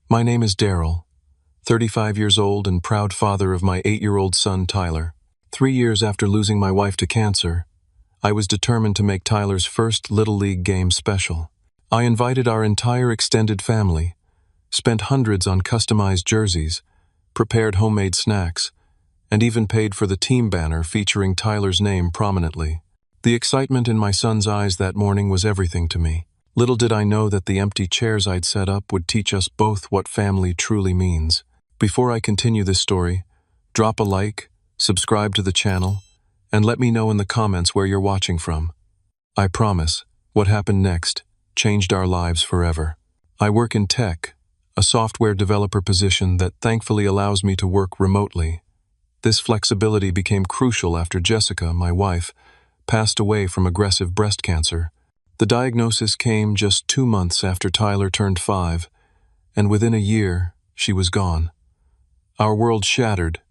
My name is Daryl, 35 years old and proud father of my 8-year-old son Tyler. 3 years after losing my wife to cancer, I was determined to make Tyler's first Little League game special. I invited our entire extended family, spent hundreds on customized jerseys, prepared homemade snacks, and even paid for the team banner featuring Tyler's name prominently. The excitement in my son's eyes that morning was everything to me. Little did I know that the empty chairs I'd set up would teach us both what family truly means. Before I continue this story, drop a like, subscribe to the channel, and let me know in the comments where you're watching from. I promise, what happened next changed our lives forever. I work in tech, a software developer position that thankfully allows me to work remotely. This flexibility became crucial after Jessica, my wife, passed away from aggressive breast cancer. The diagnosis came just 2 months after Tyler turned 5, and within a year, she was gone. Our world shattered,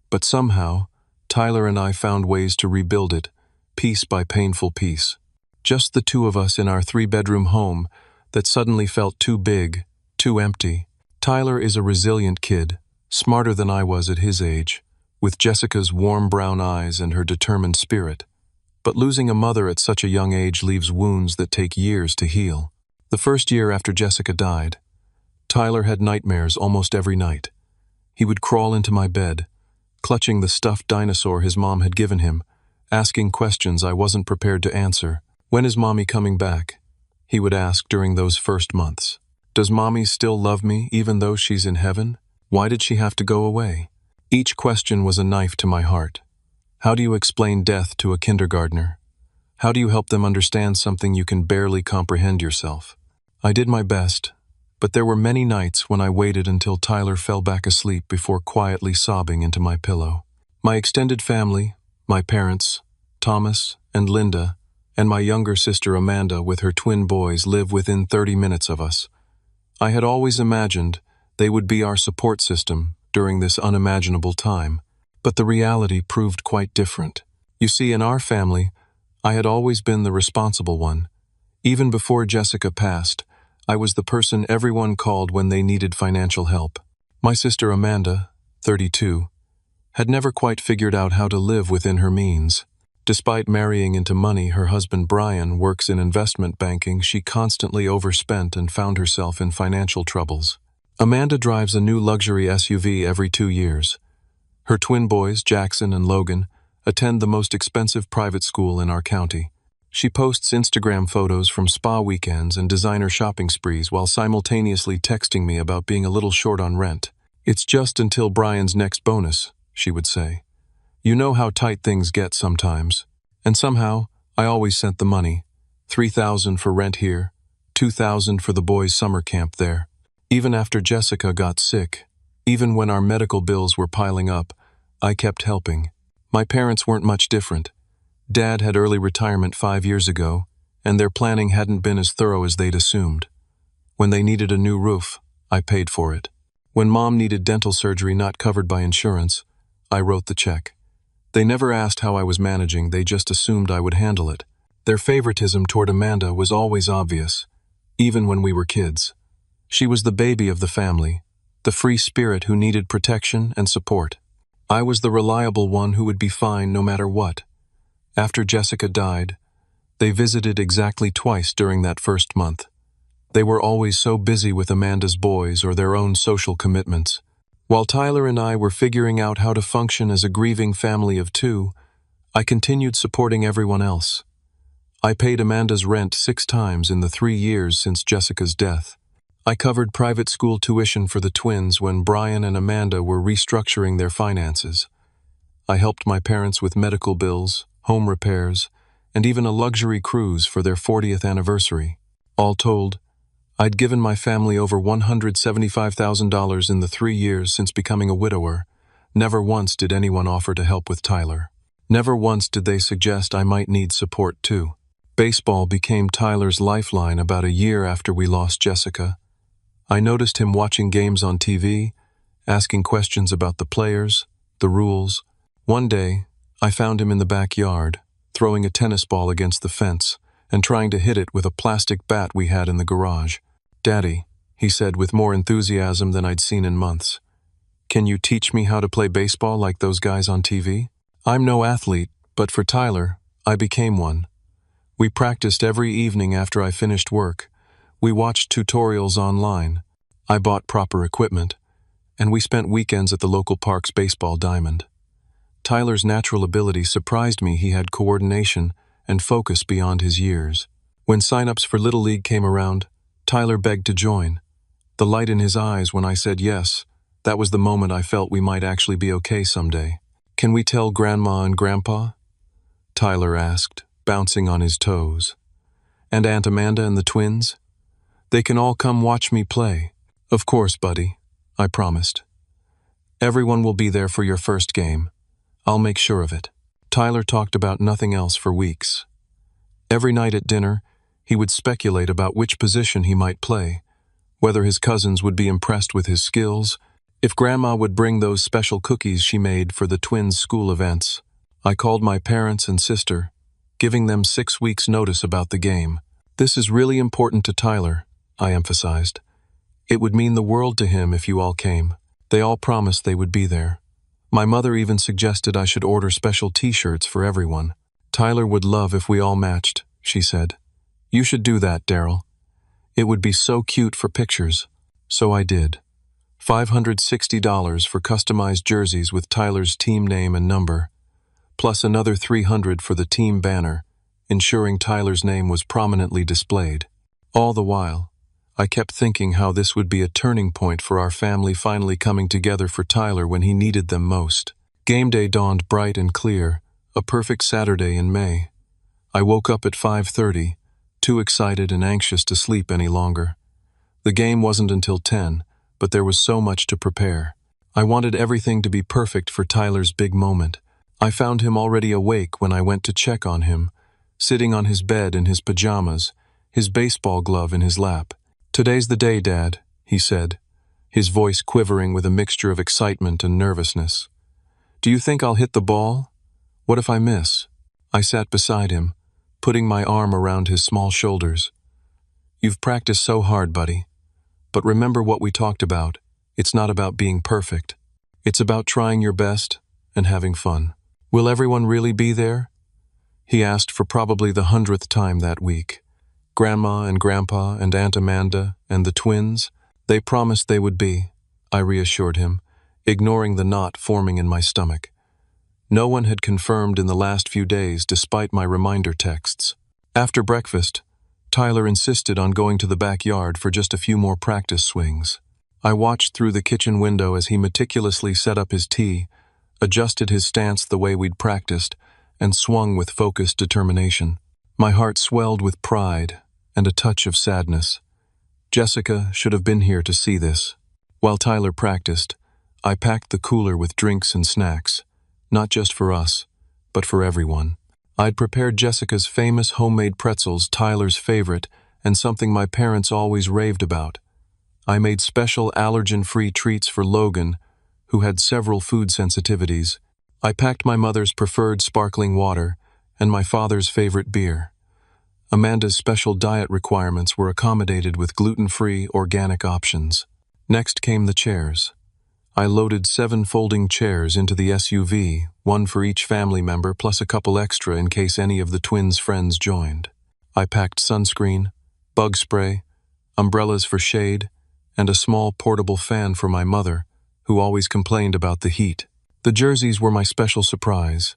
but somehow, Tyler and I found ways to rebuild it, piece by painful piece. Just the two of us in our 3-bedroom home that suddenly felt too big, too empty. Tyler is a resilient kid, smarter than I was at his age, with Jessica's warm brown eyes and her determined spirit. But losing a mother at such a young age leaves wounds that take years to heal. The first year after Jessica died, Tyler had nightmares almost every night. He would crawl into my bed, clutching the stuffed dinosaur his mom had given him, asking questions I wasn't prepared to answer. "When is Mommy coming back?" he would ask during those first months. "Does Mommy still love me even though she's in heaven? Why did she have to go away?" Each question was a knife to my heart. How do you explain death to a kindergartner? How do you help them understand something you can barely comprehend yourself? I did my best, but there were many nights when I waited until Tyler fell back asleep before quietly sobbing into my pillow. My extended family, my parents, Thomas and Linda, and my younger sister Amanda with her twin boys live within 30 minutes of us. I had always imagined they would be our support system during this unimaginable time. But the reality proved quite different. You see, in our family, I had always been the responsible one. Even before Jessica passed, I was the person everyone called when they needed financial help. My sister Amanda, 32, had never quite figured out how to live within her means. Despite marrying into money, her husband Brian works in investment banking. She constantly overspent and found herself in financial troubles. Amanda drives a new luxury SUV every 2 years. Her twin boys, Jackson and Logan, attend the most expensive private school in our county. She posts Instagram photos from spa weekends and designer shopping sprees while simultaneously texting me about being a little short on rent. "It's just until Brian's next bonus," she would say. "You know how tight things get sometimes." And somehow, I always sent the money. $3,000 for rent here, $2,000 for the boys' summer camp there. Even after Jessica got sick, even when our medical bills were piling up, I kept helping. My parents weren't much different. Dad had early retirement 5 years ago, and their planning hadn't been as thorough as they'd assumed. When they needed a new roof, I paid for it. When Mom needed dental surgery not covered by insurance, I wrote the check. They never asked how I was managing, they just assumed I would handle it. Their favoritism toward Amanda was always obvious, even when we were kids. She was the baby of the family, the free spirit who needed protection and support. I was the reliable one who would be fine no matter what. After Jessica died, they visited exactly twice during that first month. They were always so busy with Amanda's boys or their own social commitments. While Tyler and I were figuring out how to function as a grieving family of 2, I continued supporting everyone else. I paid Amanda's rent 6 times in the 3 years since Jessica's death. I covered private school tuition for the twins when Brian and Amanda were restructuring their finances. I helped my parents with medical bills, home repairs, and even a luxury cruise for their 40th anniversary. All told, I'd given my family over $175,000 in the 3 years since becoming a widower. Never once did anyone offer to help with Tyler. Never once did they suggest I might need support too. Baseball became Tyler's lifeline about a year after we lost Jessica. I noticed him watching games on TV, asking questions about the players, the rules. One day, I found him in the backyard, throwing a tennis ball against the fence and trying to hit it with a plastic bat we had in the garage. "Daddy," he said with more enthusiasm than I'd seen in months. "Can you teach me how to play baseball like those guys on TV?" I'm no athlete, but for Tyler, I became one. We practiced every evening after I finished work. We watched tutorials online. I bought proper equipment, and we spent weekends at the local park's baseball diamond. Tyler's natural ability surprised me. He had coordination and focus beyond his years. When sign-ups for Little League came around, Tyler begged to join. The light in his eyes when I said yes, that was the moment I felt we might actually be okay someday. "Can we tell Grandma and Grandpa?" Tyler asked, bouncing on his toes. "And Aunt Amanda and the twins? They can all come watch me play." "Of course, buddy," I promised. "Everyone will be there for your first game. I'll make sure of it." Tyler talked about nothing else for weeks. Every night at dinner, he would speculate about which position he might play, whether his cousins would be impressed with his skills, if Grandma would bring those special cookies she made for the twins' school events. I called my parents and sister, giving them 6 weeks' notice about the game. "This is really important to Tyler," I emphasized. "It would mean the world to him if you all came." They all promised they would be there. My mother even suggested I should order special t-shirts for everyone. "Tyler would love if we all matched," she said. "You should do that, Daryl. It would be so cute for pictures." So I did. $560 for customized jerseys with Tyler's team name and number, plus another $300 for the team banner, ensuring Tyler's name was prominently displayed. All the while, I kept thinking how this would be a turning point for our family finally coming together for Tyler when he needed them most. Game day dawned bright and clear, a perfect Saturday in May. I woke up at 5:30, too excited and anxious to sleep any longer. The game wasn't until 10, but there was so much to prepare. I wanted everything to be perfect for Tyler's big moment. I found him already awake when I went to check on him, sitting on his bed in his pajamas, his baseball glove in his lap. "Today's the day, Dad," he said, his voice quivering with a mixture of excitement and nervousness. "Do you think I'll hit the ball? What if I miss?" I sat beside him, putting my arm around his small shoulders. "You've practiced so hard, buddy. But remember what we talked about. It's not about being perfect. It's about trying your best and having fun." "Will everyone really be there?" he asked for probably the 100th time that week. Grandma and Grandpa and Aunt Amanda and the twins, they promised they would be, I reassured him, ignoring the knot forming in my stomach. No one had confirmed in the last few days despite my reminder texts. After breakfast, Tyler insisted on going to the backyard for just a few more practice swings. I watched through the kitchen window as he meticulously set up his tee, adjusted his stance the way we'd practiced, and swung with focused determination. My heart swelled with pride and a touch of sadness. Jessica should have been here to see this. While Tyler practiced, I packed the cooler with drinks and snacks, not just for us, but for everyone. I'd prepared Jessica's famous homemade pretzels, Tyler's favorite, and something my parents always raved about. I made special allergen-free treats for Logan, who had several food sensitivities. I packed my mother's preferred sparkling water and my father's favorite beer. Amanda's special diet requirements were accommodated with gluten-free, organic options. Next came the chairs. I loaded 7 folding chairs into the SUV, one for each family member plus a couple extra in case any of the twins' friends joined. I packed sunscreen, bug spray, umbrellas for shade, and a small portable fan for my mother, who always complained about the heat. The jerseys were my special surprise.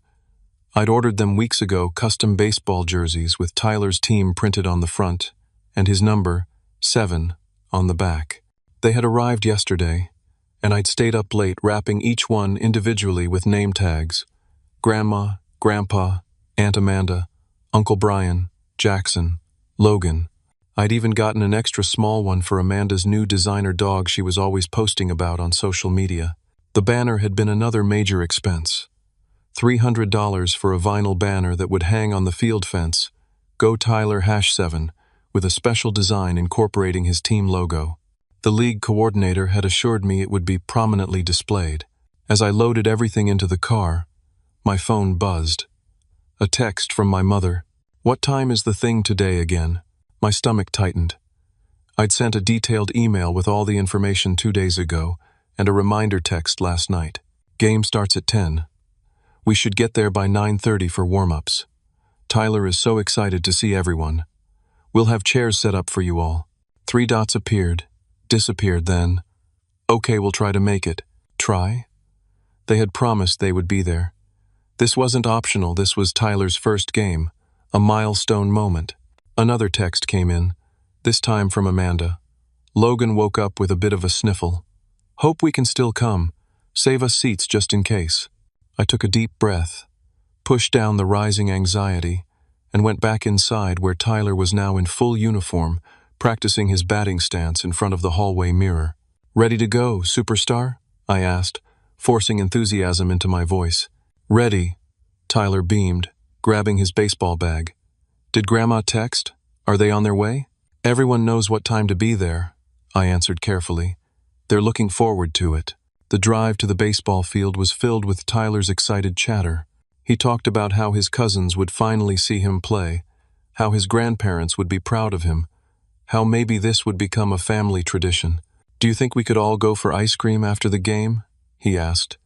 I'd ordered them weeks ago, custom baseball jerseys with Tyler's team printed on the front and his number, 7, on the back. They had arrived yesterday, and I'd stayed up late wrapping each one individually with name tags. Grandma, Grandpa, Aunt Amanda, Uncle Brian, Jackson, Logan. I'd even gotten an extra small one for Amanda's new designer dog she was always posting about on social media. The banner had been another major expense. $300 for a vinyl banner that would hang on the field fence, Go Tyler #7, with a special design incorporating his team logo. The league coordinator had assured me it would be prominently displayed. As I loaded everything into the car, my phone buzzed. A text from my mother. "What time is the thing today again?" My stomach tightened. I'd sent a detailed email with all the information 2 days ago and a reminder text last night. Game starts at 10. We should get there by 9:30 for warm-ups. Tyler is so excited to see everyone. We'll have chairs set up for you all. 3 dots appeared, disappeared then. Okay, we'll try to make it. Try? They had promised they would be there. This wasn't optional, this was Tyler's first game, a milestone moment. Another text came in, this time from Amanda. Logan woke up with a bit of a sniffle. Hope we can still come. Save us seats just in case. I took a deep breath, pushed down the rising anxiety, and went back inside where Tyler was now in full uniform, practicing his batting stance in front of the hallway mirror. Ready to go, superstar? I asked, forcing enthusiasm into my voice. Ready, Tyler beamed, grabbing his baseball bag. Did Grandma text? Are they on their way? Everyone knows what time to be there, I answered carefully. They're looking forward to it. The drive to the baseball field was filled with Tyler's excited chatter. He talked about how his cousins would finally see him play, how his grandparents would be proud of him, how maybe this would become a family tradition. Do you think we could all go for ice cream after the game? He asked.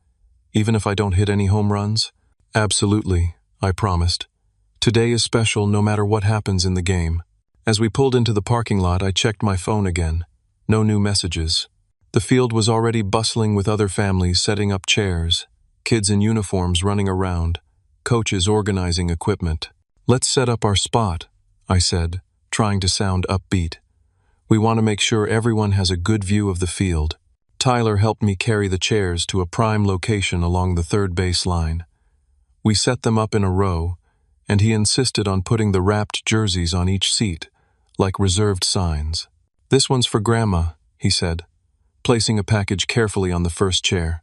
Even if I don't hit any home runs? Absolutely, I promised. Today is special no matter what happens in the game. As we pulled into the parking lot, I checked my phone again. No new messages. The field was already bustling with other families setting up chairs, kids in uniforms running around, coaches organizing equipment. Let's set up our spot, I said, trying to sound upbeat. We want to make sure everyone has a good view of the field. Tyler helped me carry the chairs to a prime location along the third base line. We set them up in a row, and he insisted on putting the wrapped jerseys on each seat, like reserved signs. This one's for Grandma, he said, placing a package carefully on the first chair.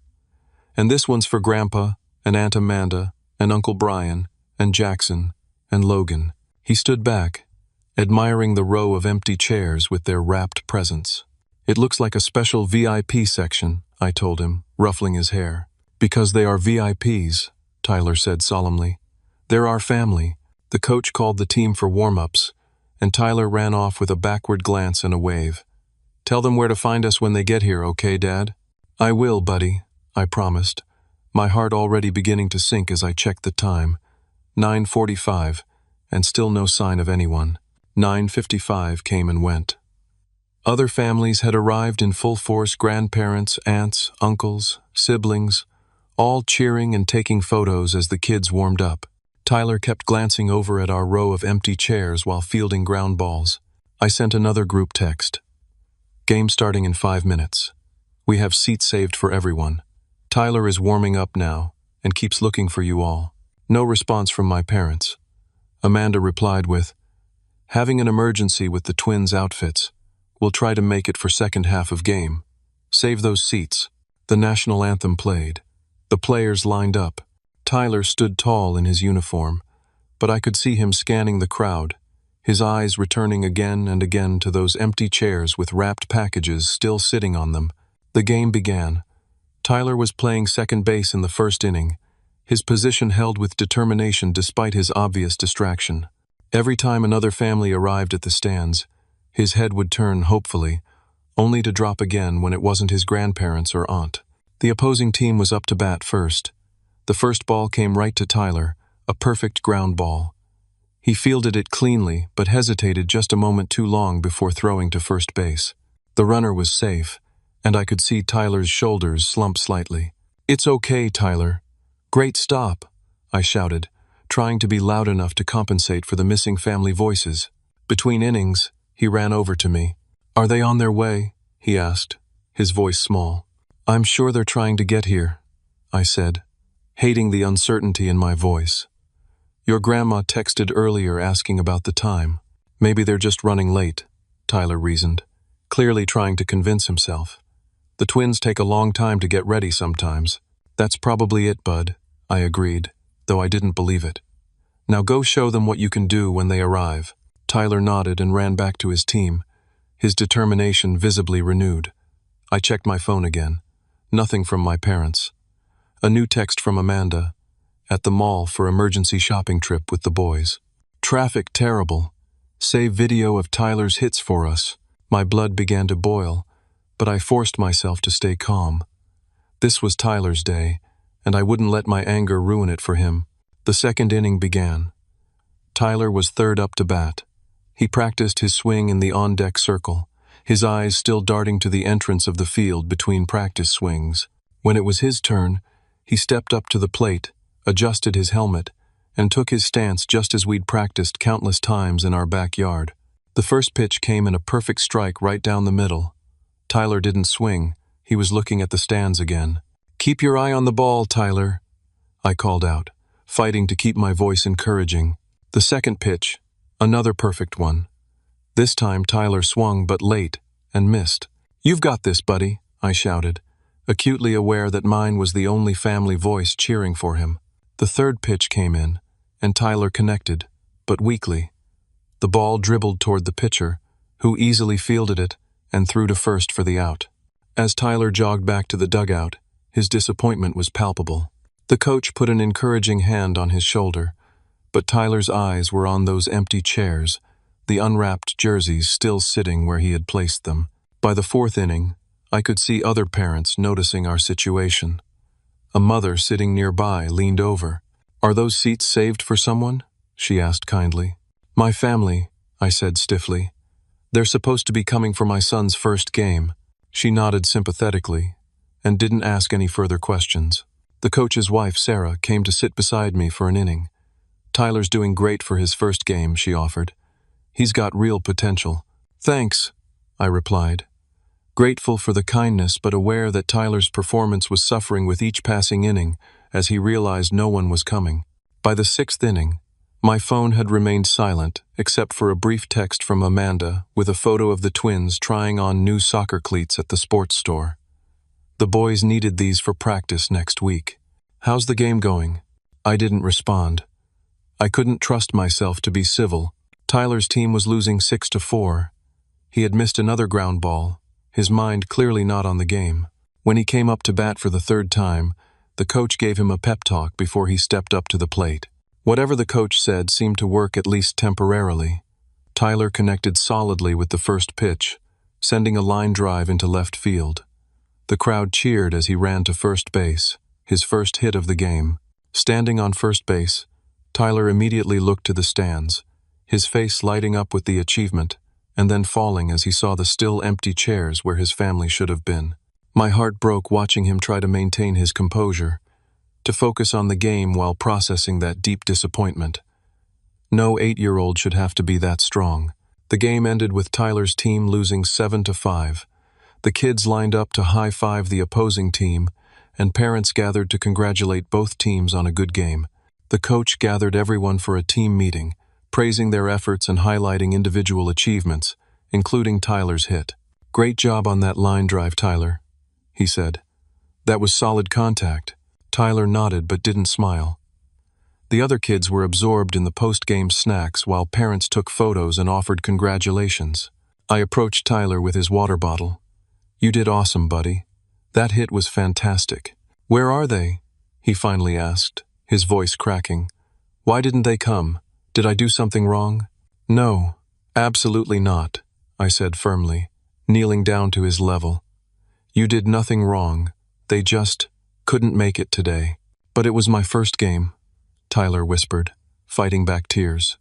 And this one's for Grandpa, and Aunt Amanda, and Uncle Brian, and Jackson, and Logan. He stood back, admiring the row of empty chairs with their wrapped presents. It looks like a special VIP section, I told him, ruffling his hair. Because they are VIPs, Tyler said solemnly. They're our family. The coach called the team for warm-ups, and Tyler ran off with a backward glance and a wave. Tell them where to find us when they get here, okay, Dad? I will, buddy, I promised, my heart already beginning to sink as I checked the time. 9:45, and still no sign of anyone. 9:55 came and went. Other families had arrived in full force, grandparents, aunts, uncles, siblings, all cheering and taking photos as the kids warmed up. Tyler kept glancing over at our row of empty chairs while fielding ground balls. I sent another group text. Game starting in 5 minutes. We have seats saved for everyone. Tyler is warming up now and keeps looking for you all. No response from my parents. Amanda replied with, having an emergency with the twins' outfits. We'll try to make it for second half of game. Save those seats. The national anthem played. The players lined up. Tyler stood tall in his uniform, but I could see him scanning the crowd, his eyes returning again and again to those empty chairs with wrapped packages still sitting on them. The game began. Tyler was playing second base in the first inning, his position held with determination despite his obvious distraction. Every time another family arrived at the stands, his head would turn hopefully, only to drop again when it wasn't his grandparents or aunt. The opposing team was up to bat first. The first ball came right to Tyler, a perfect ground ball. He fielded it cleanly, but hesitated just a moment too long before throwing to first base. The runner was safe, and I could see Tyler's shoulders slump slightly. It's okay, Tyler. Great stop, I shouted, trying to be loud enough to compensate for the missing family voices. Between innings, he ran over to me. Are they on their way? He asked, his voice small. I'm sure they're trying to get here, I said, hating the uncertainty in my voice. Your grandma texted earlier asking about the time. Maybe they're just running late, Tyler reasoned, clearly trying to convince himself. The twins take a long time to get ready sometimes. That's probably it, bud, I agreed, though I didn't believe it. Now go show them what you can do when they arrive. Tyler nodded and ran back to his team, his determination visibly renewed. I checked my phone again. Nothing from my parents. A new text from Amanda, at the mall for emergency shopping trip with the boys. Traffic terrible. Save video of Tyler's hits for us. My blood began to boil, but I forced myself to stay calm. This was Tyler's day, and I wouldn't let my anger ruin it for him. The second inning began. Tyler was third up to bat. He practiced his swing in the on-deck circle, his eyes still darting to the entrance of the field between practice swings. When it was his turn, he stepped up to the plate, adjusted his helmet, and took his stance just as we'd practiced countless times in our backyard. The first pitch came in a perfect strike right down the middle. Tyler didn't swing. He was looking at the stands again. "Keep your eye on the ball, Tyler," I called out, fighting to keep my voice encouraging. The second pitch, another perfect one. This time Tyler swung but late and missed. "You've got this, buddy," I shouted, acutely aware that mine was the only family voice cheering for him. The third pitch came in, and Tyler connected, but weakly. The ball dribbled toward the pitcher, who easily fielded it and threw to first for the out. As Tyler jogged back to the dugout, his disappointment was palpable. The coach put an encouraging hand on his shoulder, but Tyler's eyes were on those empty chairs, the unwrapped jerseys still sitting where he had placed them. By the fourth inning, I could see other parents noticing our situation. A mother sitting nearby leaned over. "Are those seats saved for someone?" she asked kindly. "My family," I said stiffly. "They're supposed to be coming for my son's first game." She nodded sympathetically and didn't ask any further questions. The coach's wife, Sarah, came to sit beside me for an inning. "Tyler's doing great for his first game," she offered. "He's got real potential." "Thanks," I replied, grateful for the kindness but aware that Tyler's performance was suffering with each passing inning as he realized no one was coming. By the sixth inning, my phone had remained silent except for a brief text from Amanda with a photo of the twins trying on new soccer cleats at the sports store. The boys needed these for practice next week. "How's the game going?" I didn't respond. I couldn't trust myself to be civil. Tyler's team was losing 6-4. He had missed another ground ball, his mind clearly not on the game. When he came up to bat for the third time, the coach gave him a pep talk before he stepped up to the plate. Whatever the coach said seemed to work at least temporarily. Tyler connected solidly with the first pitch, sending a line drive into left field. The crowd cheered as he ran to first base, his first hit of the game. Standing on first base, Tyler immediately looked to the stands, his face lighting up with the achievement, and then falling as he saw the still empty chairs where his family should have been. My heart broke watching him try to maintain his composure, to focus on the game while processing that deep disappointment. No 8-year-old should have to be that strong. The game ended with Tyler's team losing 7-5. The kids lined up to high-five the opposing team, and parents gathered to congratulate both teams on a good game. The coach gathered everyone for a team meeting, praising their efforts and highlighting individual achievements, including Tyler's hit. "Great job on that line drive, Tyler," he said. "That was solid contact." Tyler nodded but didn't smile. The other kids were absorbed in the post-game snacks while parents took photos and offered congratulations. I approached Tyler with his water bottle. "You did awesome, buddy. That hit was fantastic." "Where are they?" he finally asked, his voice cracking. "Why didn't they come? Did I do something wrong?" "No, absolutely not," I said firmly, kneeling down to his level. "You did nothing wrong. They just couldn't make it today." "But it was my first game," Tyler whispered, fighting back tears.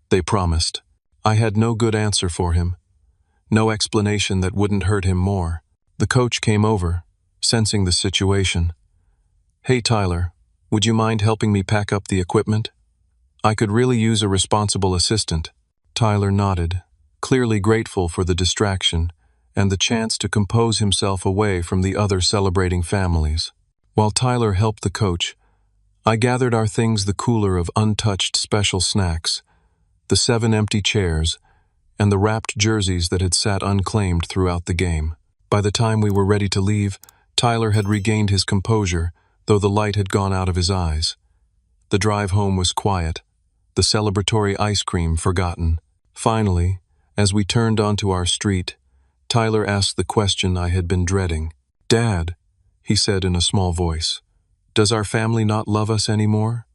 They promised. I had no good answer for him, no explanation that wouldn't hurt him more. The coach came over, sensing the situation. "Hey Tyler, would you mind helping me pack up the equipment? I could really use a responsible assistant." Tyler nodded, clearly grateful for the distraction and the chance to compose himself away from the other celebrating families. While Tyler helped the coach, I gathered our things, the cooler of untouched special snacks, the 7 empty chairs, and the wrapped jerseys that had sat unclaimed throughout the game. By the time we were ready to leave, Tyler had regained his composure, though the light had gone out of his eyes. The drive home was quiet, the celebratory ice cream forgotten. Finally, as we turned onto our street, Tyler asked the question I had been dreading. "Dad," he said in a small voice, "does our family not love us anymore?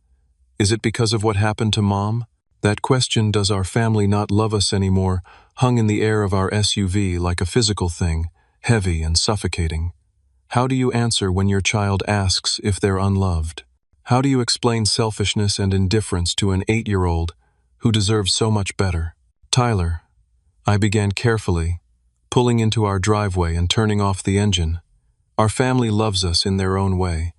Is it because of what happened to Mom?" That question, "does our family not love us anymore?" hung in the air of our SUV like a physical thing, heavy and suffocating. How do you answer when your child asks if they're unloved? How do you explain selfishness and indifference to an 8-year-old who deserves so much better? Tyler, I began carefully, pulling into our driveway and turning off the engine. Our family loves us in their own way,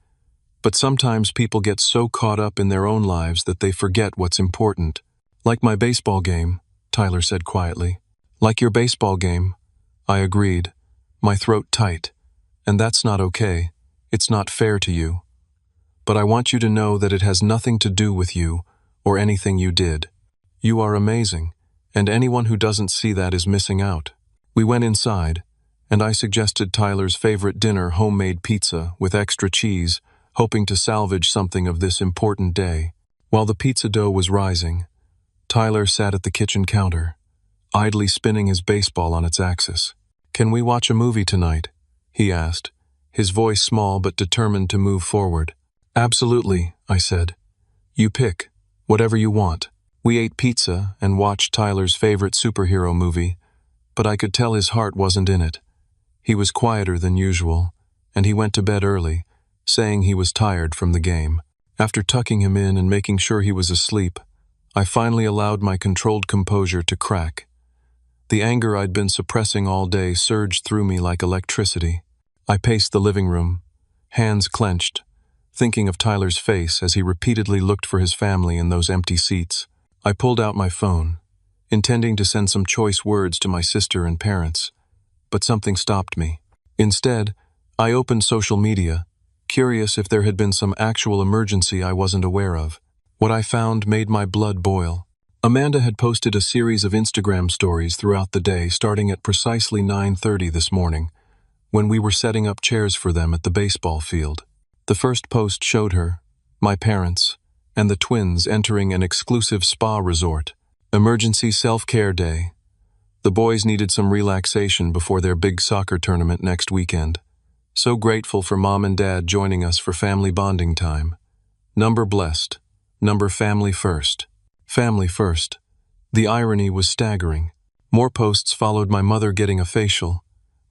but sometimes people get so caught up in their own lives that they forget what's important. Like my baseball game, Tyler said quietly. Like your baseball game, I agreed, my throat tight. And that's not okay. It's not fair to you. But I want you to know that it has nothing to do with you or anything you did. You are amazing, and anyone who doesn't see that is missing out. We went inside, and I suggested Tyler's favorite dinner, homemade pizza with extra cheese, hoping to salvage something of this important day. While the pizza dough was rising, Tyler sat at the kitchen counter, idly spinning his baseball on its axis. "Can we watch a movie tonight?" he asked, his voice small but determined to move forward. "Absolutely," I said. "You pick, whatever you want." We ate pizza and watched Tyler's favorite superhero movie, but I could tell his heart wasn't in it. He was quieter than usual, and he went to bed early, saying he was tired from the game. After tucking him in and making sure he was asleep, I finally allowed my controlled composure to crack. The anger I'd been suppressing all day surged through me like electricity. I paced the living room, hands clenched, thinking of Tyler's face as he repeatedly looked for his family in those empty seats. I pulled out my phone, intending to send some choice words to my sister and parents, but something stopped me. Instead, I opened social media, curious if there had been some actual emergency I wasn't aware of. What I found made my blood boil. Amanda had posted a series of Instagram stories throughout the day, starting at precisely 9:30 this morning, when we were setting up chairs for them at the baseball field. The first post showed her, my parents, and the twins entering an exclusive spa resort. Emergency self-care day. The boys needed some relaxation before their big soccer tournament next weekend. So grateful for Mom and Dad joining us for family bonding time. Number blessed. Number family first. Family first. The irony was staggering. More posts followed my mother getting a facial,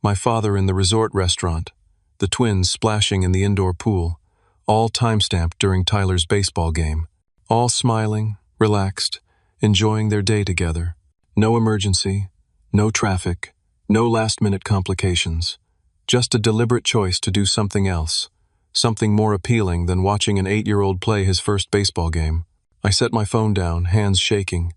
my father in the resort restaurant, the twins splashing in the indoor pool, all timestamped during Tyler's baseball game. All smiling, relaxed, enjoying their day together. No emergency, no traffic, no last-minute complications. Just a deliberate choice to do something else, something more appealing than watching an 8-year-old play his first baseball game. I set my phone down, hands shaking.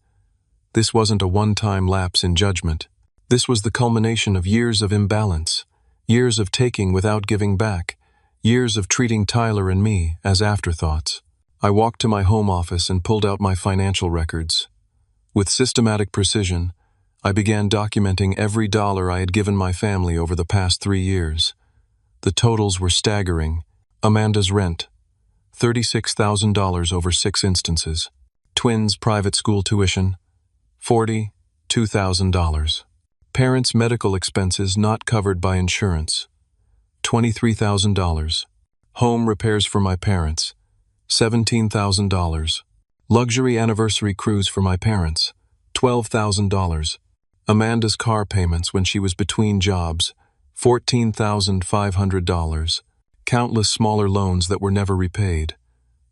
This wasn't a one-time lapse in judgment. This was the culmination of years of imbalance, years of taking without giving back, years of treating Tyler and me as afterthoughts. I walked to my home office and pulled out my financial records. With systematic precision, I began documenting every dollar I had given my family over the past 3 years. The totals were staggering. Amanda's rent, $36,000 over 6 instances. Twins' private school tuition, $42,000. Parents' medical expenses not covered by insurance, $23,000. Home repairs for my parents, $17,000. Luxury anniversary cruise for my parents, $12,000. Amanda's car payments when she was between jobs, $14,500. Countless smaller loans that were never repaid,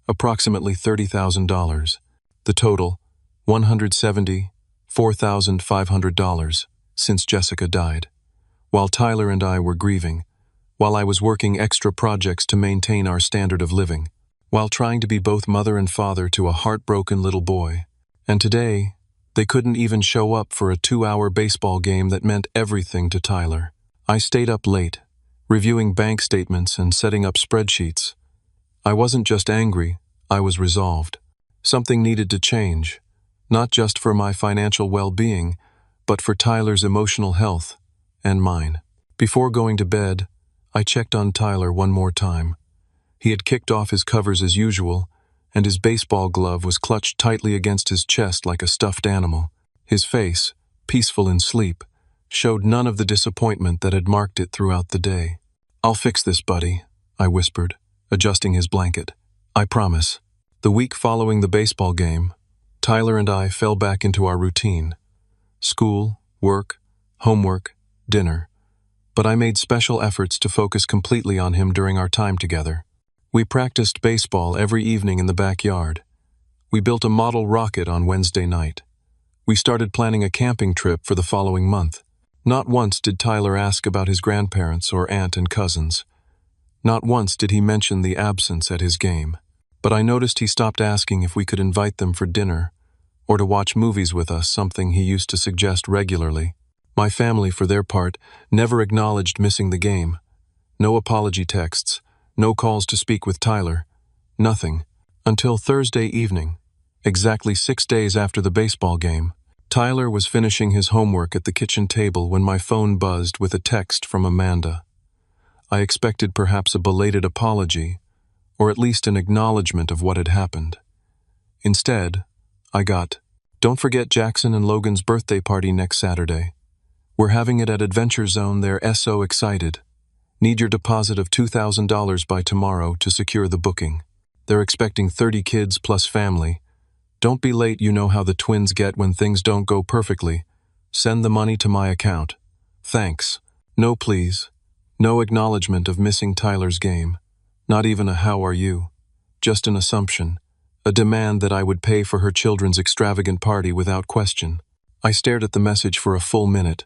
approximately $30,000. The total, $174,500 since Jessica died. While Tyler and I were grieving, while I was working extra projects to maintain our standard of living, while trying to be both mother and father to a heartbroken little boy. And today, they couldn't even show up for a 2-hour baseball game that meant everything to Tyler. I stayed up late, reviewing bank statements and setting up spreadsheets. I wasn't just angry, I was resolved. Something needed to change, not just for my financial well-being, but for Tyler's emotional health and mine. Before going to bed, I checked on Tyler one more time. He had kicked off his covers as usual, and his baseball glove was clutched tightly against his chest like a stuffed animal. His face, peaceful in sleep, showed none of the disappointment that had marked it throughout the day. "I'll fix this, buddy," I whispered, adjusting his blanket. "I promise." The week following the baseball game, Tyler and I fell back into our routine. School, work, homework, dinner. But I made special efforts to focus completely on him during our time together. We practiced baseball every evening in the backyard. We built a model rocket on Wednesday night. We started planning a camping trip for the following month. Not once did Tyler ask about his grandparents or aunt and cousins. Not once did he mention the absence at his game. But I noticed he stopped asking if we could invite them for dinner or to watch movies with us, something he used to suggest regularly. My family, for their part, never acknowledged missing the game. No apology texts, no calls to speak with Tyler, nothing. Until Thursday evening, exactly 6 days after the baseball game. Tyler was finishing his homework at the kitchen table when my phone buzzed with a text from Amanda. I expected perhaps a belated apology, or at least an acknowledgement of what had happened. Instead, I got, "Don't forget Jackson and Logan's birthday party next Saturday. We're having it at Adventure Zone, they're so excited. Need your deposit of $2,000 by tomorrow to secure the booking. They're expecting 30 kids plus family. Don't be late, you know how the twins get when things don't go perfectly. Send the money to my account. Thanks. No please. No acknowledgement of missing Tyler's game. Not even a how are you. Just an assumption. A demand that I would pay for her children's extravagant party without question." I stared at the message for a full minute,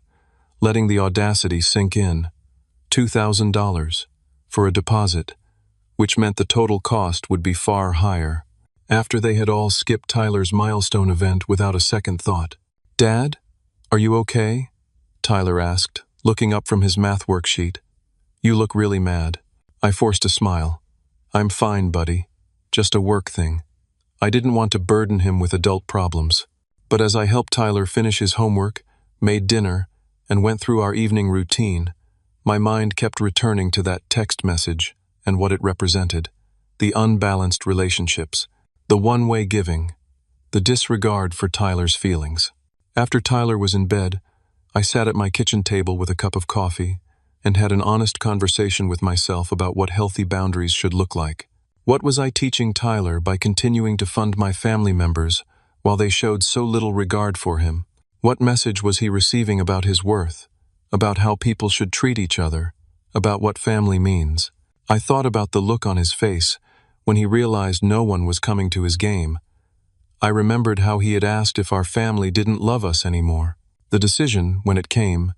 letting the audacity sink in. $2,000 for a deposit, which meant the total cost would be far higher. After they had all skipped Tyler's milestone event without a second thought. "Dad, are you okay?" Tyler asked, looking up from his math worksheet. "You look really mad." I forced a smile. "I'm fine, buddy. Just a work thing." I didn't want to burden him with adult problems. But as I helped Tyler finish his homework, made dinner, and went through our evening routine, my mind kept returning to that text message and what it represented. The unbalanced relationships, the one-way giving, the disregard for Tyler's feelings. After Tyler was in bed, I sat at my kitchen table with a cup of coffee and had an honest conversation with myself about what healthy boundaries should look like. What was I teaching Tyler by continuing to fund my family members while they showed so little regard for him? What message was he receiving about his worth, about how people should treat each other, about what family means? I thought about the look on his face when he realized no one was coming to his game. I remembered how he had asked if our family didn't love us anymore. The decision, when it came,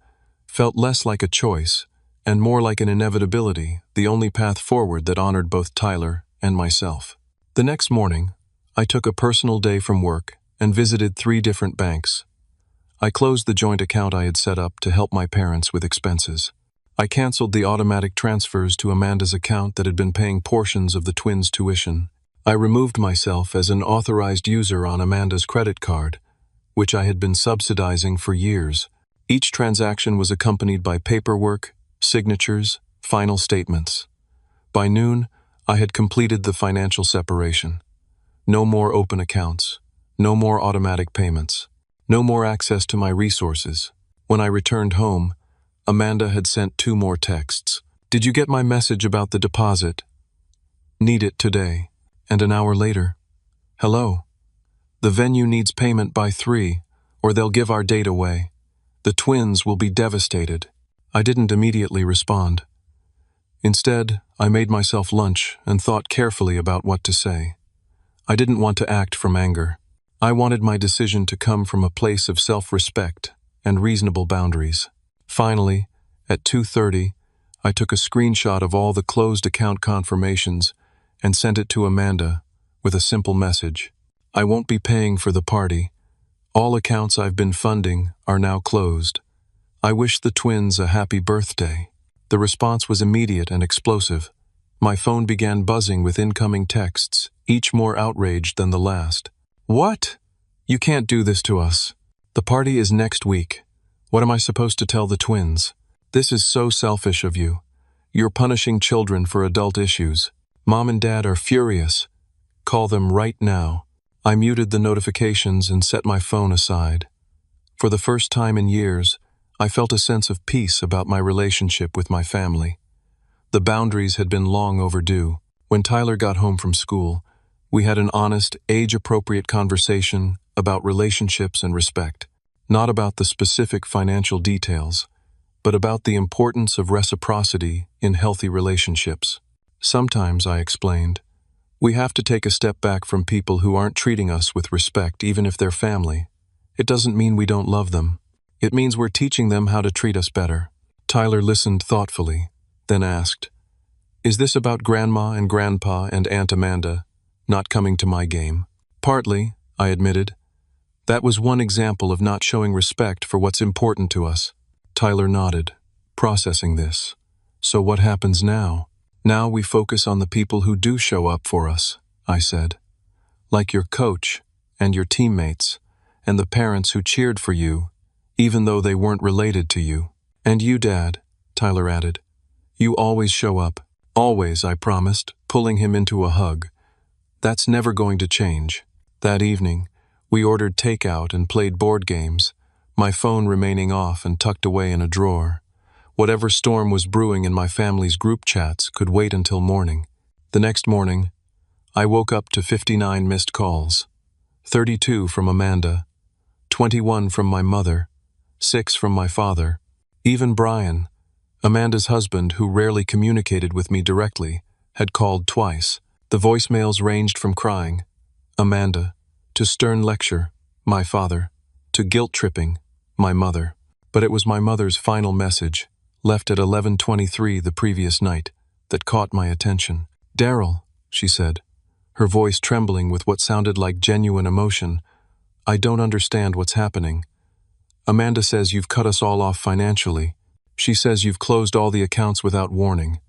felt less like a choice and more like an inevitability, the only path forward that honored both Tyler and myself. The next morning, I took a personal day from work and visited 3 different banks. I closed the joint account I had set up to help my parents with expenses. I canceled the automatic transfers to Amanda's account that had been paying portions of the twins' tuition. I removed myself as an authorized user on Amanda's credit card, which I had been subsidizing for years. Each transaction was accompanied by paperwork, signatures, final statements. By noon, I had completed the financial separation. No more open accounts, no more automatic payments, no more access to my resources. When I returned home, Amanda had sent 2 more texts. "Did you get my message about the deposit? Need it today." And an hour later, "Hello. The venue needs payment by 3, or they'll give our date away. The twins will be devastated." I didn't immediately respond. Instead, I made myself lunch and thought carefully about what to say. I didn't want to act from anger. I wanted my decision to come from a place of self-respect and reasonable boundaries. Finally, at 2:30, I took a screenshot of all the closed account confirmations and sent it to Amanda with a simple message. "I won't be paying for the party. All accounts I've been funding are now closed. I wish the twins a happy birthday." The response was immediate and explosive. My phone began buzzing with incoming texts, each more outraged than the last. "What? You can't do this to us. The party is next week. What am I supposed to tell the twins? This is so selfish of you. You're punishing children for adult issues. Mom and Dad are furious. Call them right now." I muted the notifications and set my phone aside. For the first time in years, I felt a sense of peace about my relationship with my family. The boundaries had been long overdue. When Tyler got home from school, we had an honest, age-appropriate conversation about relationships and respect. not about the specific financial details, but about the importance of reciprocity in healthy relationships. Sometimes, I explained, we have to take a step back from people who aren't treating us with respect, even if they're family. It doesn't mean we don't love them. It means we're teaching them how to treat us better. Tyler listened thoughtfully, then asked, "Is this about Grandma and Grandpa and Aunt Amanda not coming to my game?" "Partly," I admitted. "That was one example of not showing respect for what's important to us." Tyler nodded, processing this. "So what happens now?" "Now we focus on the people who do show up for us," I said. "Like your coach and your teammates and the parents who cheered for you, even though they weren't related to you. And you, Dad," Tyler added. "You always show up." "Always," I promised, pulling him into a hug. "That's never going to change." That evening, we ordered takeout and played board games, my phone remaining off and tucked away in a drawer. Whatever storm was brewing in my family's group chats could wait until morning. The next morning, I woke up to 59 missed calls. 32 from Amanda, 21 from my mother, 6 from my father. Even Brian, Amanda's husband, who rarely communicated with me directly, had called twice. The voicemails ranged from crying, Amanda, to stern lecture, my father, to guilt-tripping, my mother. But it was my mother's final message, left at 11:23 the previous night, that caught my attention. "Daryl," she said, her voice trembling with what sounded like genuine emotion, "I don't understand what's happening. Amanda says you've cut us all off financially. She says you've closed all the accounts without warning.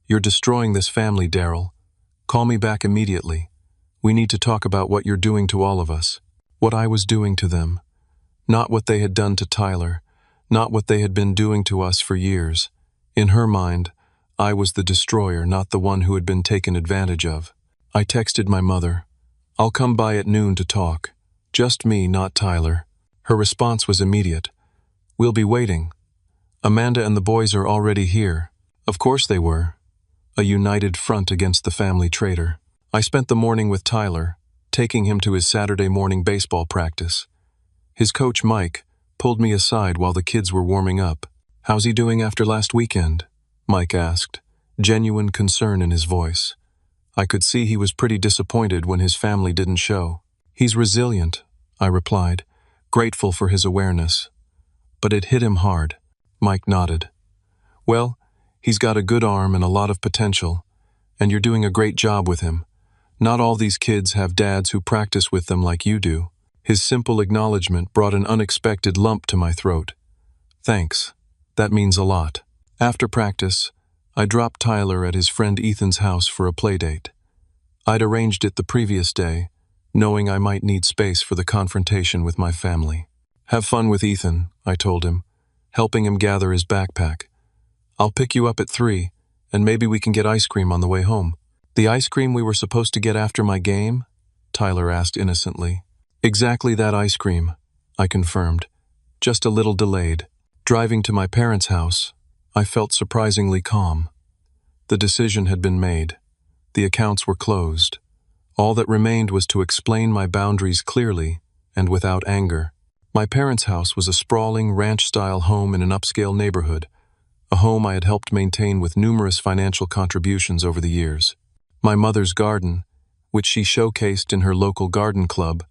You're destroying this family, Daryl. Call me back immediately. We need to talk about what you're doing to all of us." What I was doing to them. Not what they had done to Tyler. Not what they had been doing to us for years. In her mind, I was the destroyer, not the one who had been taken advantage of. I texted my mother, "I'll come by at noon to talk. Just me, not Tyler." Her response was immediate. "We'll be waiting. Amanda and the boys are already here." Of course they were. A united front against the family traitor. I spent the morning with Tyler, taking him to his Saturday morning baseball practice. His coach, Mike, pulled me aside while the kids were warming up. "How's he doing after last weekend?" Mike asked, genuine concern in his voice. I could see he was pretty disappointed when his family didn't show. "He's resilient," I replied, grateful for his awareness. "But it hit him hard." Mike nodded. "Well, he's got a good arm and a lot of potential, and you're doing a great job with him. Not all these kids have dads who practice with them like you do." His simple acknowledgement brought an unexpected lump to my throat. "Thanks. That means a lot." After practice, I dropped Tyler at his friend Ethan's house for a playdate. I'd arranged it the previous day, knowing I might need space for the confrontation with my family. "Have fun with Ethan," I told him, helping him gather his backpack. "I'll pick you up at 3, and maybe we can get ice cream on the way home." "The ice cream we were supposed to get after my game?" Tyler asked innocently. "Exactly that ice cream," I confirmed, just a little delayed. Driving to my parents' house, I felt surprisingly calm. The decision had been made. The accounts were closed. All that remained was to explain my boundaries clearly and without anger. My parents' house was a sprawling ranch-style home in an upscale neighborhood, a home I had helped maintain with numerous financial contributions over the years. My mother's garden, which she showcased in her local garden club,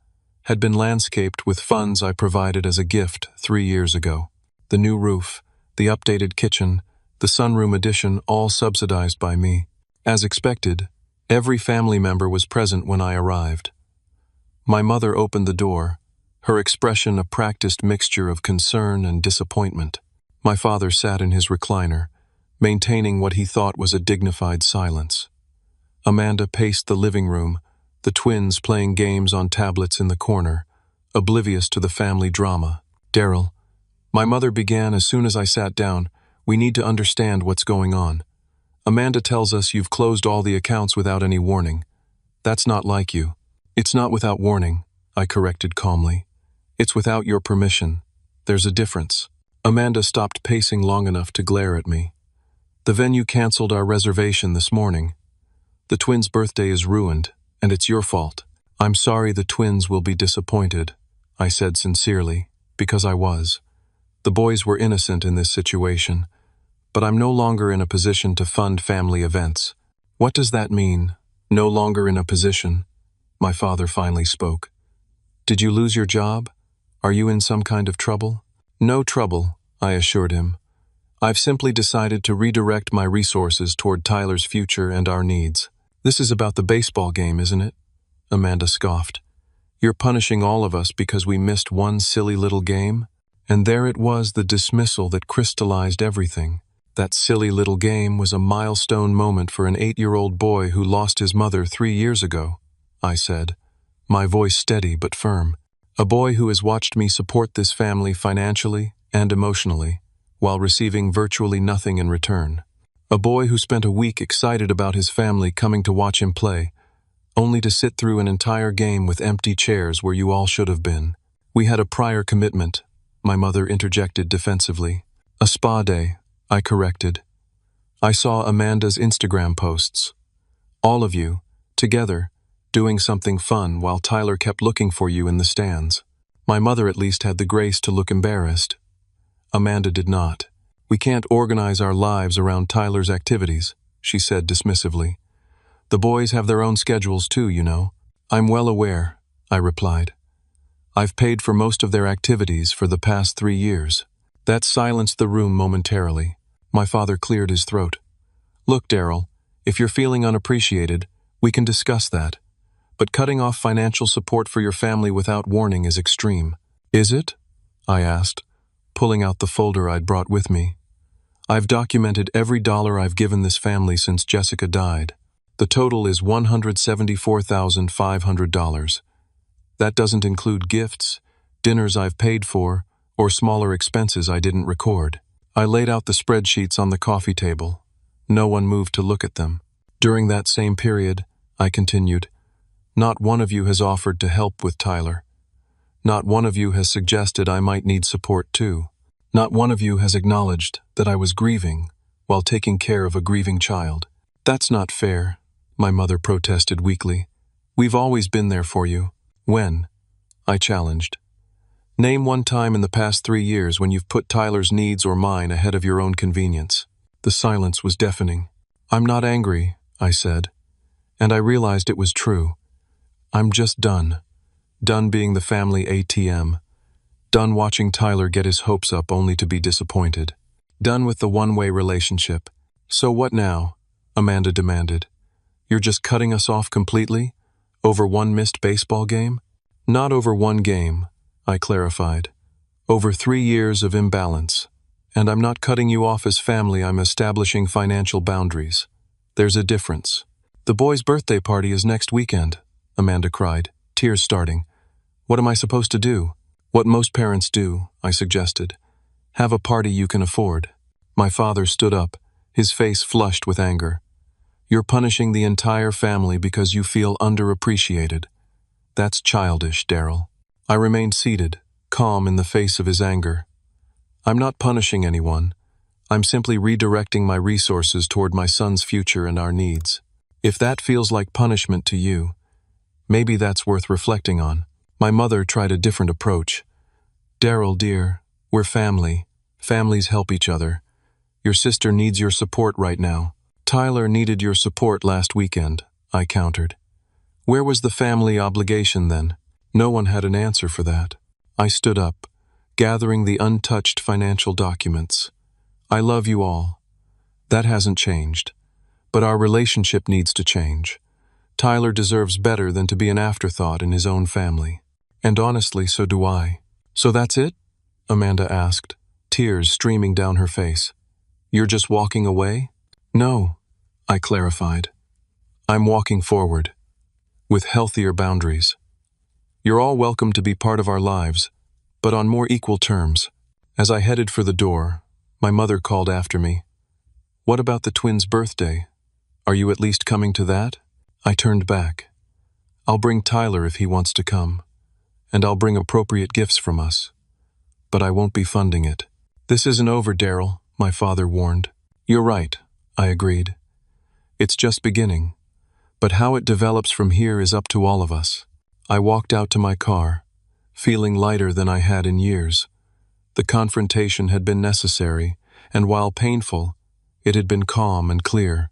had been landscaped with funds I provided as a gift 3 years ago. The new roof, the updated kitchen, the sunroom addition, all subsidized by me. As expected, every family member was present when I arrived. My mother opened the door, her expression a practiced mixture of concern and disappointment. My father sat in his recliner, maintaining what he thought was a dignified silence. Amanda paced the living room, the twins playing games on tablets in the corner, oblivious to the family drama. "Daryl," my mother began as soon as I sat down, "we need to understand what's going on. Amanda tells us you've closed all the accounts without any warning. That's not like you." "It's not without warning," I corrected calmly. "It's without your permission. There's a difference." Amanda stopped pacing long enough to glare at me. "The venue canceled our reservation this morning. The twins' birthday is ruined, and it's your fault." "I'm sorry the twins will be disappointed," I said sincerely. because I was. The boys were innocent in this situation, but I'm no longer in a position to fund family events. What does that mean? No longer in a position? My father finally spoke. Did you lose your job? Are you in some kind of trouble? No trouble, I assured him. I've simply decided to redirect my resources toward Tyler's future and our needs. This is about the baseball game, isn't it? Amanda scoffed. You're punishing all of us because we missed one silly little game? And there it was, the dismissal that crystallized everything. That silly little game was a milestone moment for an 8-year-old boy who lost his mother 3 years ago, I said, my voice steady but firm. A boy who has watched me support this family financially and emotionally, while receiving virtually nothing in return. A boy who spent a week excited about his family coming to watch him play, only to sit through an entire game with empty chairs where you all should have been. We had a prior commitment, my mother interjected defensively. A spa day, I corrected. I saw Amanda's Instagram posts. All of you, together, doing something fun while Tyler kept looking for you in the stands. My mother at least had the grace to look embarrassed. Amanda did not. We can't organize our lives around Tyler's activities, she said dismissively. The boys have their own schedules too, you know. I'm well aware, I replied. I've paid for most of their activities for the past 3 years. That silenced the room momentarily. My father cleared his throat. Look, Daryl, if you're feeling unappreciated, we can discuss that. But cutting off financial support for your family without warning is extreme. Is it? I asked, pulling out the folder I'd brought with me. I've documented every dollar I've given this family since Jessica died. The total is $174,500. That doesn't include gifts, dinners I've paid for, or smaller expenses I didn't record. I laid out the spreadsheets on the coffee table. No one moved to look at them. During that same period, I continued, not one of you has offered to help with Tyler. Not one of you has suggested I might need support too. Not one of you has acknowledged that I was grieving while taking care of a grieving child. That's not fair, my mother protested weakly. We've always been there for you. When? I challenged. Name one time in the past 3 years when you've put Tyler's needs or mine ahead of your own convenience. The silence was deafening. I'm not angry, I said, and I realized it was true. I'm just done. Done being the family ATM. Done watching Tyler get his hopes up only to be disappointed. Done with the one-way relationship. So what now? Amanda demanded. You're just cutting us off completely? Over one missed baseball game? Not over one game, I clarified. Over 3 years of imbalance. And I'm not cutting you off as family, I'm establishing financial boundaries. There's a difference. The boy's birthday party is next weekend, Amanda cried, tears starting. What am I supposed to do? What most parents do, I suggested. Have a party you can afford. My father stood up, his face flushed with anger. You're punishing the entire family because you feel underappreciated. That's childish, Daryl. I remained seated, calm in the face of his anger. I'm not punishing anyone. I'm simply redirecting my resources toward my son's future and our needs. If that feels like punishment to you, maybe that's worth reflecting on. My mother tried a different approach. Daryl, dear, we're family. Families help each other. Your sister needs your support right now. Tyler needed your support last weekend, I countered. Where was the family obligation then? No one had an answer for that. I stood up, gathering the untouched financial documents. I love you all. That hasn't changed. But our relationship needs to change. Tyler deserves better than to be an afterthought in his own family. And honestly, so do I. So that's it? Amanda asked, tears streaming down her face. You're just walking away? No, I clarified. I'm walking forward, with healthier boundaries. You're all welcome to be part of our lives, but on more equal terms. As I headed for the door, my mother called after me. What about the twins' birthday? Are you at least coming to that? I turned back. I'll bring Tyler if he wants to come, and I'll bring appropriate gifts from us. But I won't be funding it. This isn't over, Daryl, my father warned. You're right, I agreed. It's just beginning. But how it develops from here is up to all of us. I walked out to my car, feeling lighter than I had in years. The confrontation had been necessary, and while painful, it had been calm and clear.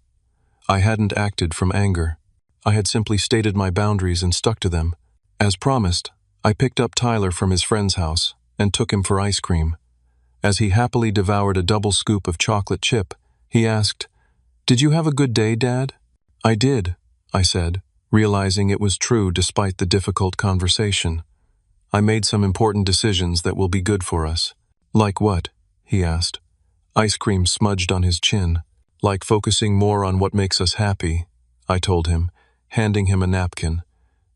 I hadn't acted from anger. I had simply stated my boundaries and stuck to them. As promised, I picked up Tyler from his friend's house and took him for ice cream. As he happily devoured a double scoop of chocolate chip, he asked, "Did you have a good day, Dad?" "I did," I said, realizing it was true despite the difficult conversation. "I made some important decisions that will be good for us." "Like what?" he asked. Ice cream smudged on his chin. "Like focusing more on what makes us happy," I told him, handing him a napkin,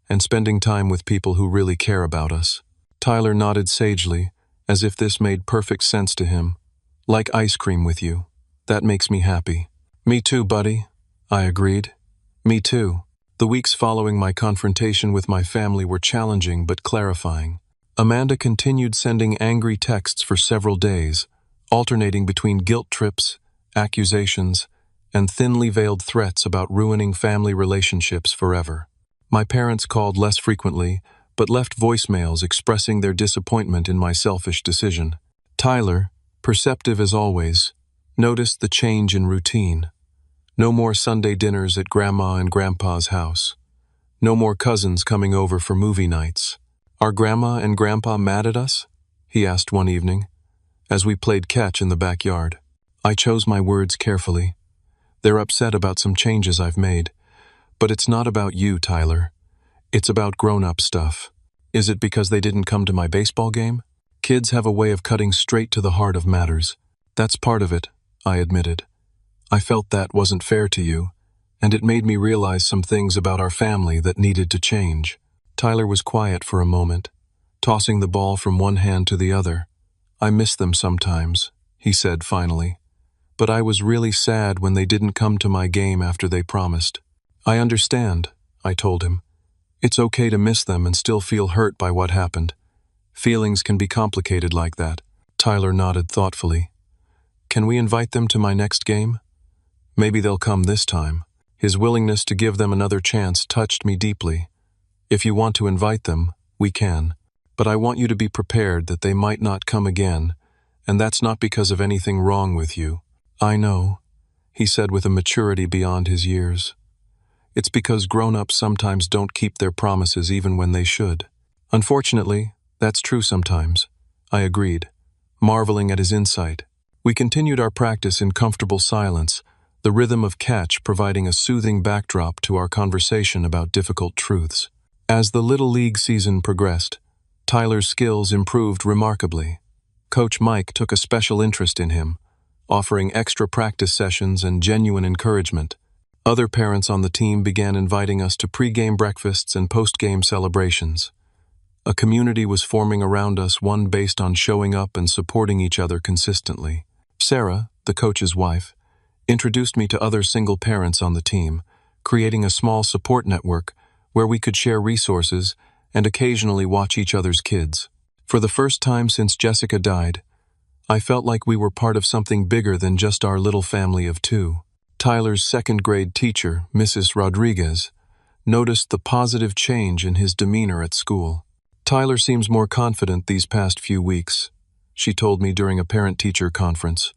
"and spending time with people who really care about us." Tyler nodded sagely, as if this made perfect sense to him. "Like ice cream with you. That makes me happy." "Me too, buddy," I agreed. "Me too." The weeks following my confrontation with my family were challenging but clarifying. Amanda continued sending angry texts for several days, alternating between guilt trips, accusations, and thinly veiled threats about ruining family relationships forever. My parents called less frequently, but left voicemails expressing their disappointment in my selfish decision. Tyler, perceptive as always, noticed the change in routine. No more Sunday dinners at Grandma and Grandpa's house. No more cousins coming over for movie nights. "Are Grandma and Grandpa mad at us?" he asked one evening, as we played catch in the backyard. I chose my words carefully. "They're upset about some changes I've made. But it's not about you, Tyler. It's about grown-up stuff." "Is it because they didn't come to my baseball game?" "Kids have a way of cutting straight to the heart of matters." "That's part of it," I admitted. "I felt that wasn't fair to you, and it made me realize some things about our family that needed to change." Tyler was quiet for a moment, tossing the ball from one hand to the other. "I miss them sometimes," he said finally. "But I was really sad when they didn't come to my game after they promised." "I understand," I told him. "It's okay to miss them and still feel hurt by what happened. Feelings can be complicated like that." Tyler nodded thoughtfully. "Can we invite them to my next game? Maybe they'll come this time." His willingness to give them another chance touched me deeply. "If you want to invite them, we can. But I want you to be prepared that they might not come again, and that's not because of anything wrong with you." "I know," he said with a maturity beyond his years. "It's because grown-ups sometimes don't keep their promises even when they should." "Unfortunately, that's true sometimes," I agreed, marveling at his insight. We continued our practice in comfortable silence, the rhythm of catch providing a soothing backdrop to our conversation about difficult truths. As the Little League season progressed, Tyler's skills improved remarkably. Coach Mike took a special interest in him, offering extra practice sessions and genuine encouragement. Other parents on the team began inviting us to pre-game breakfasts and post-game celebrations. A community was forming around us, one based on showing up and supporting each other consistently. Sarah, the coach's wife, introduced me to other single parents on the team, creating a small support network where we could share resources and occasionally watch each other's kids. For the first time since Jessica died, I felt like we were part of something bigger than just our little family of two. Tyler's second-grade teacher, Mrs. Rodriguez, noticed the positive change in his demeanor at school. "Tyler seems more confident these past few weeks," she told me during a parent-teacher conference.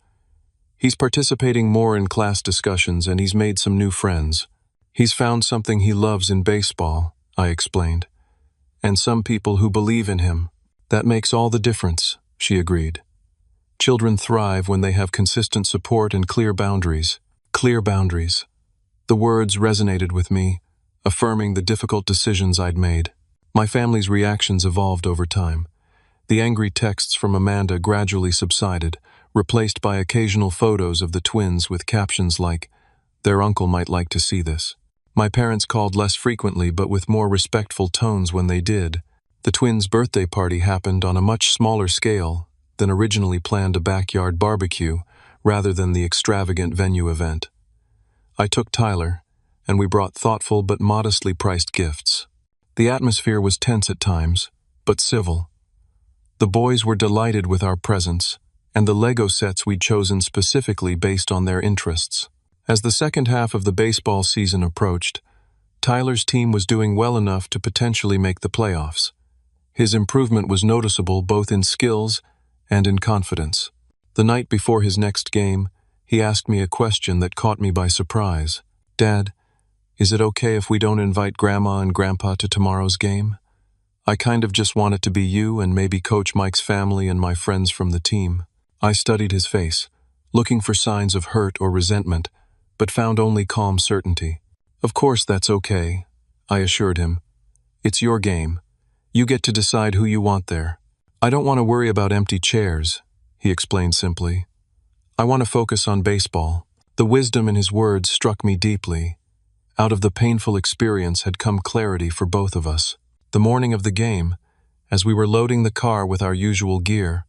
"He's participating more in class discussions and he's made some new friends. He's found something he loves in baseball," I explained. "And some people who believe in him. That makes all the difference," she agreed. "Children thrive when they have consistent support and clear boundaries." Clear boundaries. The words resonated with me, affirming the difficult decisions I'd made. My family's reactions evolved over time. The angry texts from Amanda gradually subsided, replaced by occasional photos of the twins with captions like, "Their uncle might like to see this." My parents called less frequently but with more respectful tones when they did. The twins' birthday party happened on a much smaller scale than originally planned, a backyard barbecue rather than the extravagant venue event. I took Tyler, and we brought thoughtful but modestly priced gifts. The atmosphere was tense at times, but civil. The boys were delighted with our presence, and the Lego sets we'd chosen specifically based on their interests. As the second half of the baseball season approached, Tyler's team was doing well enough to potentially make the playoffs. His improvement was noticeable both in skills and in confidence. The night before his next game, he asked me a question that caught me by surprise. "Dad, is it okay if we don't invite Grandma and Grandpa to tomorrow's game? I kind of just want it to be you and maybe Coach Mike's family and my friends from the team." I studied his face, looking for signs of hurt or resentment, but found only calm certainty. "Of course that's okay," I assured him. "It's your game. You get to decide who you want there." "I don't want to worry about empty chairs," he explained simply. "I want to focus on baseball." The wisdom in his words struck me deeply. Out of the painful experience had come clarity for both of us. The morning of the game, as we were loading the car with our usual gear,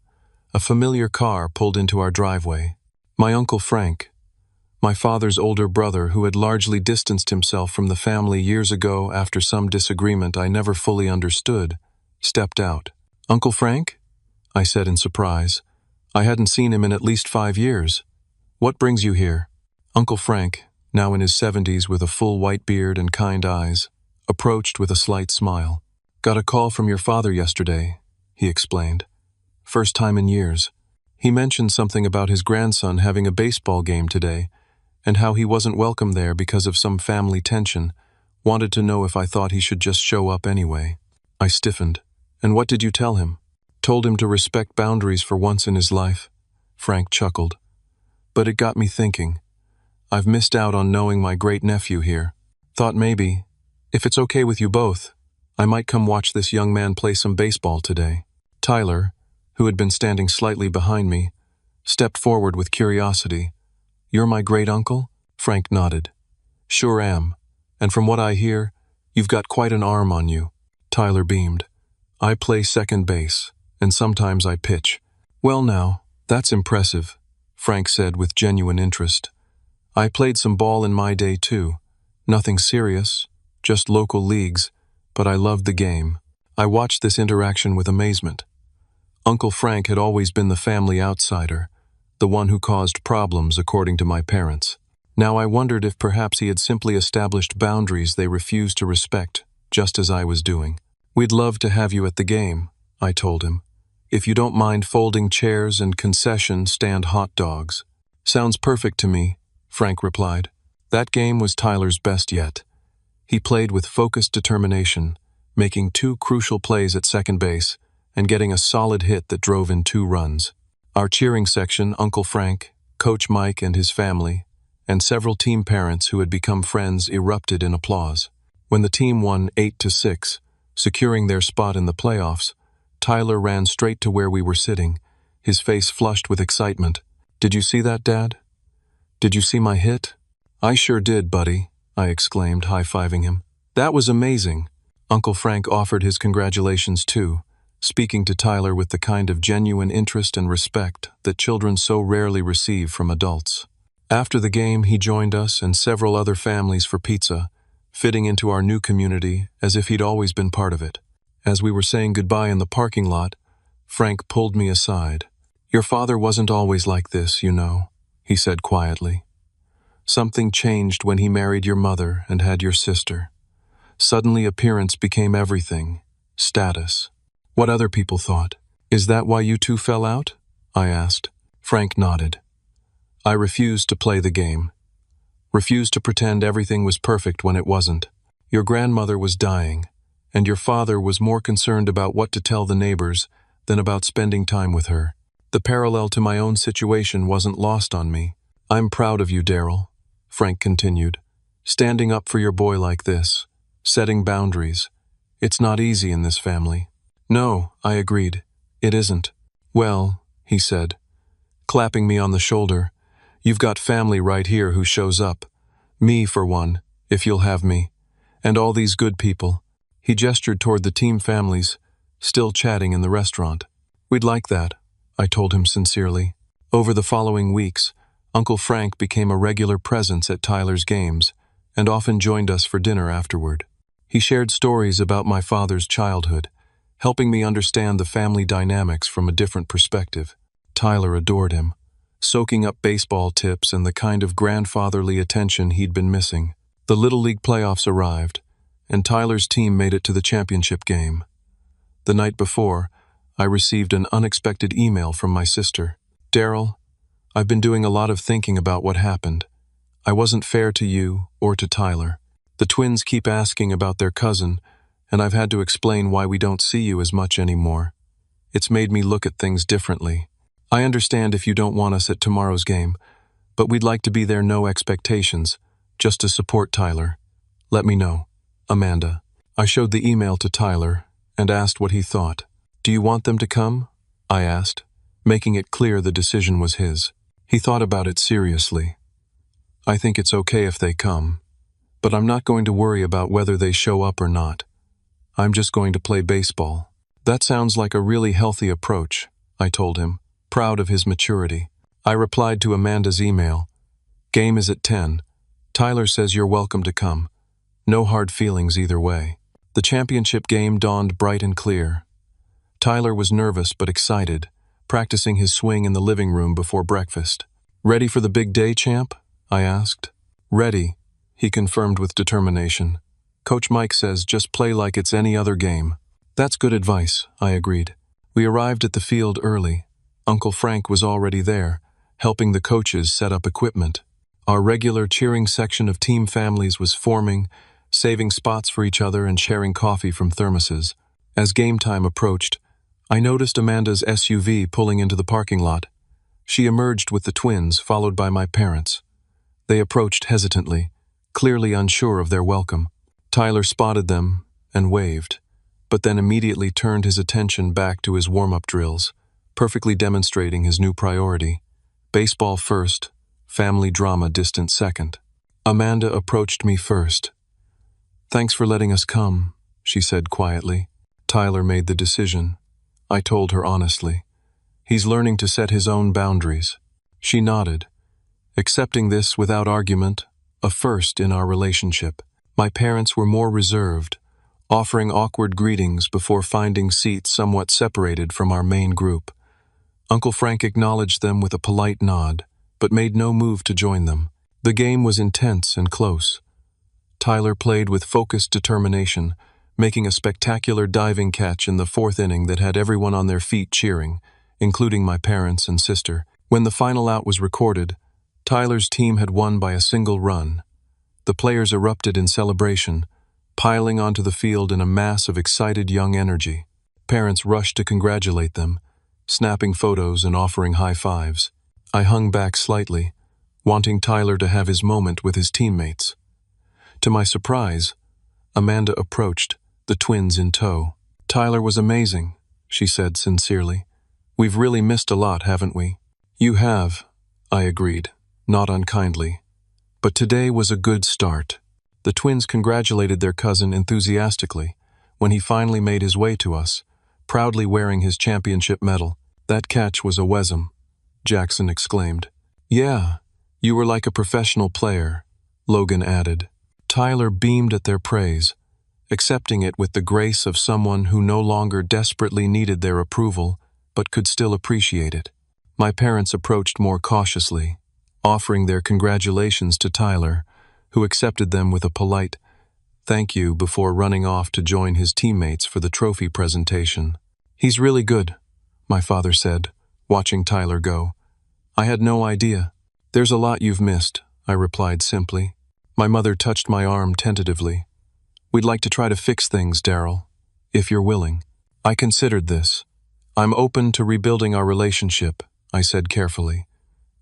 a familiar car pulled into our driveway. My Uncle Frank, my father's older brother who had largely distanced himself from the family years ago after some disagreement I never fully understood, stepped out. "Uncle Frank?" I said in surprise. I hadn't seen him in at least 5 years. "What brings you here?" Uncle Frank, now in his 70s with a full white beard and kind eyes, approached with a slight smile. "Got a call from your father yesterday," he explained. "First time in years. He mentioned something about his grandson having a baseball game today, and how he wasn't welcome there because of some family tension. Wanted to know if I thought he should just show up anyway." I stiffened. "And what did you tell him?" "Told him to respect boundaries for once in his life," Frank chuckled. "But it got me thinking. I've missed out on knowing my great-nephew here. Thought maybe, if it's okay with you both, I might come watch this young man play some baseball today." Tyler, who had been standing slightly behind me, stepped forward with curiosity. "You're my great-uncle?" Frank nodded. "Sure am. And from what I hear, you've got quite an arm on you." Tyler beamed. "I play second base, and sometimes I pitch." "Well now, that's impressive," Frank said with genuine interest. "I played some ball in my day too. Nothing serious, just local leagues, but I loved the game." I watched this interaction with amazement. Uncle Frank had always been the family outsider, the one who caused problems according to my parents. Now I wondered if perhaps he had simply established boundaries they refused to respect, just as I was doing. "We'd love to have you at the game," I told him. "If you don't mind folding chairs and concession stand hot dogs." "Sounds perfect to me," Frank replied. That game was Tyler's best yet. He played with focused determination, making 2 crucial plays at second base and getting a solid hit that drove in 2 runs. Our cheering section, Uncle Frank, Coach Mike and his family, and several team parents who had become friends erupted in applause. When the team won 8-6, securing their spot in the playoffs, Tyler ran straight to where we were sitting, his face flushed with excitement. "Did you see that, Dad? Did you see my hit?" "I sure did, buddy," I exclaimed, high-fiving him. "That was amazing." Uncle Frank offered his congratulations too, speaking to Tyler with the kind of genuine interest and respect that children so rarely receive from adults. After the game, he joined us and several other families for pizza, fitting into our new community as if he'd always been part of it. As we were saying goodbye in the parking lot, Frank pulled me aside. "Your father wasn't always like this, you know," he said quietly. "Something changed when he married your mother and had your sister. Suddenly appearance became everything, status. What other people thought. Is that why you two fell out?" I asked. Frank nodded. "I refused to play the game. Refused to pretend everything was perfect when it wasn't. Your grandmother was dying, and your father was more concerned about what to tell the neighbors than about spending time with her. The parallel to my own situation wasn't lost on me. I'm proud of you, Daryl," Frank continued. "Standing up for your boy like this, setting boundaries. It's not easy in this family." "No," I agreed. "It isn't." "Well," he said, clapping me on the shoulder, "you've got family right here who shows up. Me, for one, if you'll have me. And all these good people." He gestured toward the team families, still chatting in the restaurant. "We'd like that," I told him sincerely. Over the following weeks, Uncle Frank became a regular presence at Tyler's games and often joined us for dinner afterward. He shared stories about my father's childhood, helping me understand the family dynamics from a different perspective. Tyler adored him, soaking up baseball tips and the kind of grandfatherly attention he'd been missing. The Little League playoffs arrived, and Tyler's team made it to the championship game. The night before, I received an unexpected email from my sister. "Daryl, I've been doing a lot of thinking about what happened. I wasn't fair to you or to Tyler. The twins keep asking about their cousin, and I've had to explain why we don't see you as much anymore. It's made me look at things differently. I understand if you don't want us at tomorrow's game, but we'd like to be there, no expectations, just to support Tyler. Let me know. Amanda." I showed the email to Tyler and asked what he thought. "Do you want them to come?" I asked, making it clear the decision was his. He thought about it seriously. "I think it's okay if they come, but I'm not going to worry about whether they show up or not. I'm just going to play baseball." "That sounds like a really healthy approach," I told him, proud of his maturity. I replied to Amanda's email. "Game is at 10. Tyler says you're welcome to come. No hard feelings either way." The championship game dawned bright and clear. Tyler was nervous but excited, practicing his swing in the living room before breakfast. "Ready for the big day, champ?" I asked. "Ready," he confirmed with determination. "Coach Mike says just play like it's any other game." "That's good advice," I agreed. We arrived at the field early. Uncle Frank was already there, helping the coaches set up equipment. Our regular cheering section of team families was forming, saving spots for each other and sharing coffee from thermoses. As game time approached, I noticed Amanda's SUV pulling into the parking lot. She emerged with the twins, followed by my parents. They approached hesitantly, clearly unsure of their welcome. Tyler spotted them and waved, but then immediately turned his attention back to his warm-up drills, perfectly demonstrating his new priority: baseball first, family drama distant second. Amanda approached me first. "Thanks for letting us come," she said quietly. "Tyler made the decision," I told her honestly. "He's learning to set his own boundaries." She nodded, accepting this without argument, a first in our relationship. My parents were more reserved, offering awkward greetings before finding seats somewhat separated from our main group. Uncle Frank acknowledged them with a polite nod, but made no move to join them. The game was intense and close. Tyler played with focused determination, making a spectacular diving catch in the fourth inning that had everyone on their feet cheering, including my parents and sister. When the final out was recorded, Tyler's team had won by a single run. The players erupted in celebration, piling onto the field in a mass of excited young energy. Parents rushed to congratulate them, snapping photos and offering high fives. I hung back slightly, wanting Tyler to have his moment with his teammates. To my surprise, Amanda approached, the twins in tow. "Tyler was amazing," she said sincerely. "We've really missed a lot, haven't we?" "You have," I agreed, not unkindly. "But today was a good start." The twins congratulated their cousin enthusiastically when he finally made his way to us, proudly wearing his championship medal. "That catch was a Wesem," Jackson exclaimed. "Yeah, you were like a professional player," Logan added. Tyler beamed at their praise, accepting it with the grace of someone who no longer desperately needed their approval, but could still appreciate it. My parents approached more cautiously, offering their congratulations to Tyler, who accepted them with a polite "thank you" before running off to join his teammates for the trophy presentation. "He's really good," my father said, watching Tyler go. "I had no idea." "There's a lot you've missed," I replied simply. My mother touched my arm tentatively. "We'd like to try to fix things, Daryl, if you're willing." I considered this. "I'm open to rebuilding our relationship," I said carefully.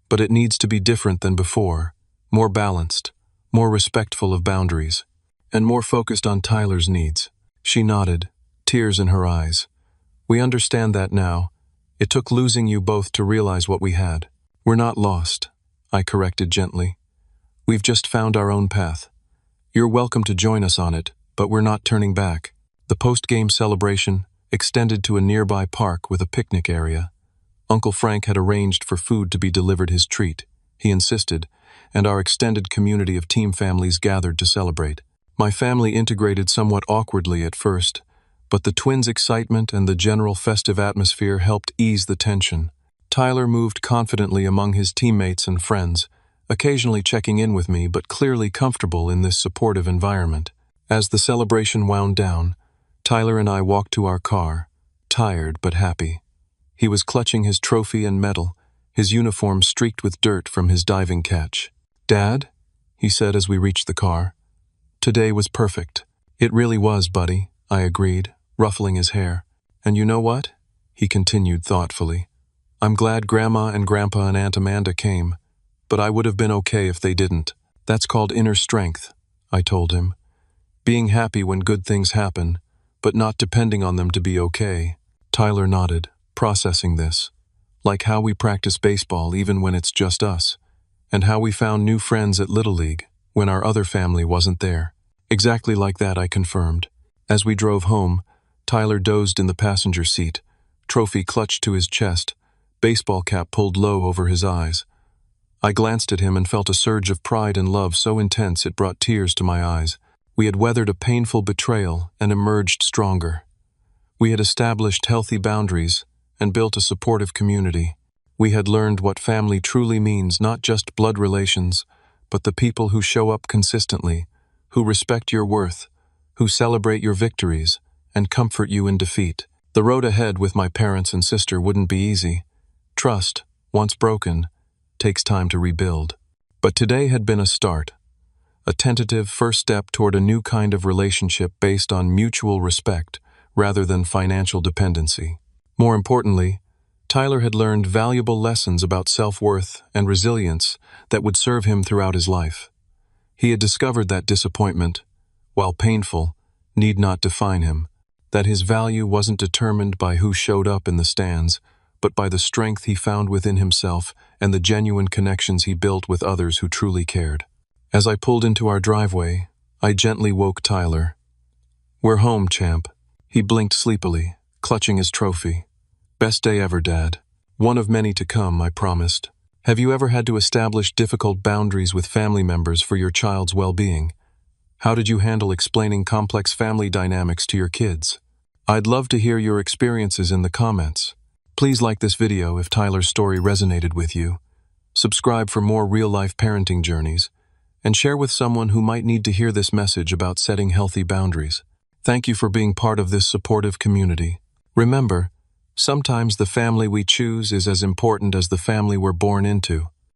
"But it needs to be different than before, more balanced, more respectful of boundaries, and more focused on Tyler's needs." She nodded, tears in her eyes. "We understand that now. It took losing you both to realize what we had." "We're not lost," I corrected gently. "We've just found our own path. You're welcome to join us on it, but we're not turning back." The post-game celebration extended to a nearby park with a picnic area. Uncle Frank had arranged for food to be delivered his treat. He insisted, and our extended community of team families gathered to celebrate. My family integrated somewhat awkwardly at first, but the twins' excitement and the general festive atmosphere helped ease the tension. Tyler moved confidently among his teammates and friends, occasionally checking in with me but clearly comfortable in this supportive environment. As the celebration wound down, Tyler and I walked to our car, tired but happy. He was clutching his trophy and medal, his uniform streaked with dirt from his diving catch. "Dad," he said as we reached the car, "today was perfect." "It really was, buddy," I agreed, ruffling his hair. "And you know what?" he continued thoughtfully. "I'm glad Grandma and Grandpa and Aunt Amanda came, but I would have been okay if they didn't. That's called inner strength," I told him. "Being happy when good things happen, but not depending on them to be okay." Tyler nodded, processing this. Like how we practice baseball even when it's just us, and how we found new friends at Little League when our other family wasn't there. Exactly like that, I confirmed. As we drove home, Tyler dozed in the passenger seat, trophy clutched to his chest, baseball cap pulled low over his eyes. I glanced at him and felt a surge of pride and love so intense it brought tears to my eyes. We had weathered a painful betrayal and emerged stronger. We had established healthy boundaries and built a supportive community. We had learned what family truly means, not just blood relations, but the people who show up consistently, who respect your worth, who celebrate your victories, and comfort you in defeat. The road ahead with my parents and sister wouldn't be easy. Trust, once broken, takes time to rebuild. But today had been a start, a tentative first step toward a new kind of relationship based on mutual respect rather than financial dependency. More importantly, Tyler had learned valuable lessons about self-worth and resilience that would serve him throughout his life. He had discovered that disappointment, while painful, need not define him, that his value wasn't determined by who showed up in the stands, but by the strength he found within himself and the genuine connections he built with others who truly cared. As I pulled into our driveway, I gently woke Tyler. "We're home, champ." He blinked sleepily, clutching his trophy. "Best day ever, Dad. One of many to come, I promised." Have you ever had to establish difficult boundaries with family members for your child's well-being? How did you handle explaining complex family dynamics to your kids? I'd love to hear your experiences in the comments. Please like this video if Tyler's story resonated with you. Subscribe for more real-life parenting journeys, and share with someone who might need to hear this message about setting healthy boundaries. Thank you for being part of this supportive community. Remember, sometimes the family we choose is as important as the family we're born into.